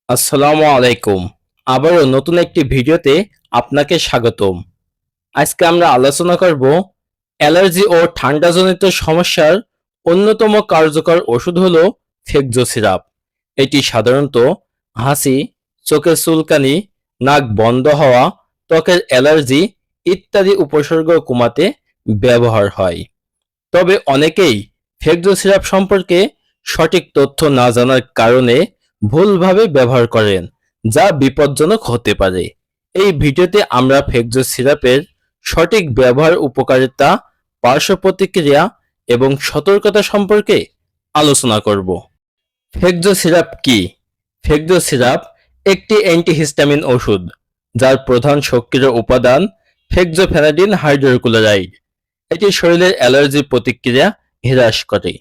আসসালামু আলাইকুম। আবারও নতুন একটি ভিডিওতে আপনাকে স্বাগতম। আজকে আমরা আলোচনা করব অ্যালার্জি ও ঠান্ডাজনিত সমস্যার অন্যতম কার্যকর ওষুধ হলো ফেকজো সিরাপ। এটি সাধারণত হাঁচি, চোখের চুলকানি, নাক বন্ধ হওয়া, ত্বকের অ্যালার্জি ইত্যাদি উপসর্গ কমাতে ব্যবহার হয়। তবে অনেকেই ফেকজো সিরাপ সম্পর্কে সঠিক তথ্য না জানার কারণে ভুলভাবে ব্যবহার করেন, যা বিপজ্জনক হতে পারে। এই ভিডিওতে আমরা ফেকজো সিরাপের সঠিক ব্যবহার, উপকারিতা, পার্শ্ব প্রতিক্রিয়া এবং সতর্কতা সম্পর্কে আলোচনা করব। ফেকজো সিরাপ কি? ফেকজো সিরাপ একটি অ্যান্টিহিস্টামিন ওষুধ যার প্রধান সক্রিয় উপাদান ফেক্সোফেনাডিন হাইড্রোক্লোরাইড। এটি শরীরের অ্যালার্জি প্রতিক্রিয়া হ্রাস করে,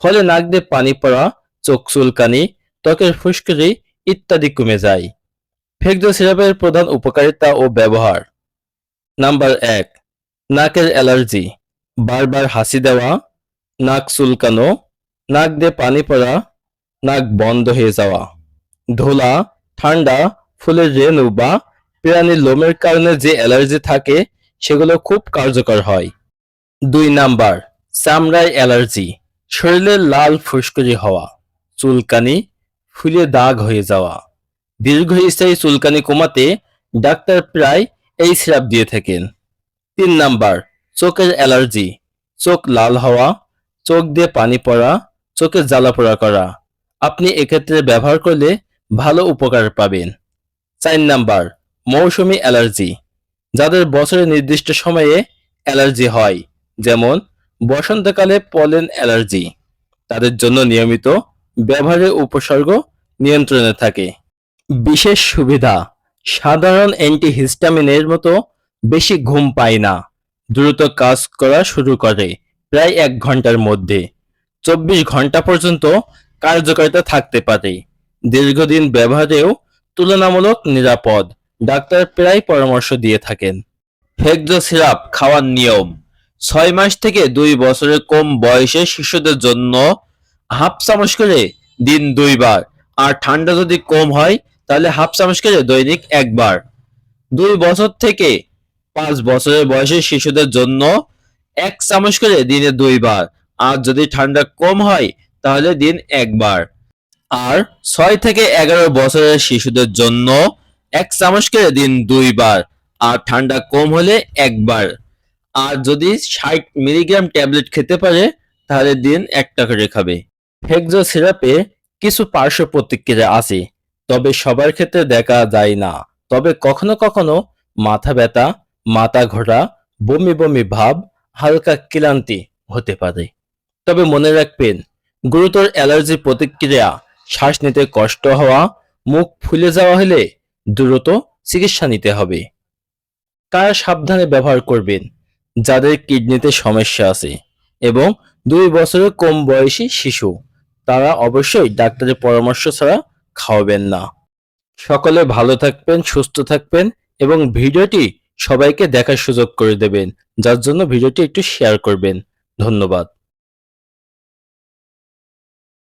ফলে নাক দিয়ে পানি পড়া, চোখ চুলকানি, ত্বকের ফুসকুড়ি ইত্যাদি কমে যায়। ফেকজো সিরাপের প্রধান উপকারিতা ও ব্যবহার: নাম্বার ১, নাকের অ্যালার্জি, বারবার হাঁচি দেওয়া, নাক চুলকানো, নাক দিয়ে পানি পড়া, নাক বন্ধ হয়ে যাওয়া। ধুলা, ঠান্ডা, ফুলের রেণু বা প্রাণীর লোমের কারণে যে অ্যালার্জি থাকে সেগুলো খুব কার্যকর হয়। ২ নাম্বার, চামড়ায় অ্যালার্জি, শরীরের লাল ফুসকুড়ি হওয়া, চুলকানি, ফুলে দাগ হয়ে যাওয়া। দীর্ঘস্থায়ী চুলকানি কমাতে ডাক্তার প্রায় এই সিরাপ দিয়ে থাকেন। ৩ নাম্বার, চোখের অ্যালার্জি, চোখ লাল হওয়া, চোখ দিয়ে পানি পড়া, চোখে জ্বালাপোড়া করা। আপনি এক্ষেত্রে ব্যবহার করলে ভালো উপকার পাবেন। ৪ নাম্বার, মৌসুমী অ্যালার্জি, যাদের বছরের নির্দিষ্ট সময়ে অ্যালার্জি হয়, যেমন বসন্তকালে পলেন অ্যালার্জি, তাদের জন্য নিয়মিত ব্যবহারের উপসর্গ নিয়ন্ত্রণে থাকে। বিশেষ সুবিধা: সাধারণ অ্যান্টিহিস্টামিনের মতো বেশি ঘুম পায় না, দ্রুত কাজ করা শুরু করে প্রায় ১ ঘন্টার মধ্যে, ২৪ ঘন্টা পর্যন্ত কার্যকারিতা থাকতে পারে। দীর্ঘদিন ব্যবহারেও তুলনামূলক নিরাপদ, ডাক্তার প্রায় পরামর্শ দিয়ে থাকেন। ফেকজো সিরাপ খাওয়ার নিয়ম: ৬ মাস থেকে ২ বছরের কম বয়সের শিশুদের জন্য হাফ চামচ করে দিন ২ বার, আর ঠান্ডা যদি কম হয় তাহলে হাফ চামচ করে দৈনিক ১ বার। ২ বছর থেকে ৫ বছরের বয়সের শিশুদের জন্য ১ চামচ করে দিনে ২ বার, আর যদি ঠান্ডা কম হয় তাহলে দিন ১ বার। আর ৬ থেকে ১১ বছরের শিশুদের জন্য ১ চামচ করে দিন ২ বার, আর ঠান্ডা কম হলে ১ বার। আর যদি ৬০ মিলিগ্রাম ট্যাবলেট খেতে পারে তাহলে দিন ১টা করে খাবে। ফেকজো সিরাপে কিছু পার্শ্ব প্রতিক্রিয়া আছে, তবে সবার ক্ষেত্রে দেখা যায় না। তবে কখনো কখনো মাথা ব্যথা, মাথা ঘোরা, বমি বমি ভাব, হালকা ক্লান্তি হতে পারে। তবে মনে রাখবেন, গুরুতর অ্যালার্জি প্রতিক্রিয়া, শ্বাস নিতে কষ্ট হওয়া, মুখ ফুলে যাওয়া হলে দ্রুত চিকিৎসা নিতে হবে। কারা সাবধানে ব্যবহার করবেন? যাদের কিডনিতে সমস্যা আছে এবং ২ বছরের কম বয়সী শিশু, তারা অবশ্যই ডাক্তারের পরামর্শ ছাড়া খাওয়াবেন না। সকলে ভালো থাকবেন, সুস্থ থাকবেন এবং ভিডিওটি সবাইকে দেখার সুযোগ করে দেবেন, যার জন্য ভিডিওটি একটু শেয়ার করবেন। ধন্যবাদ।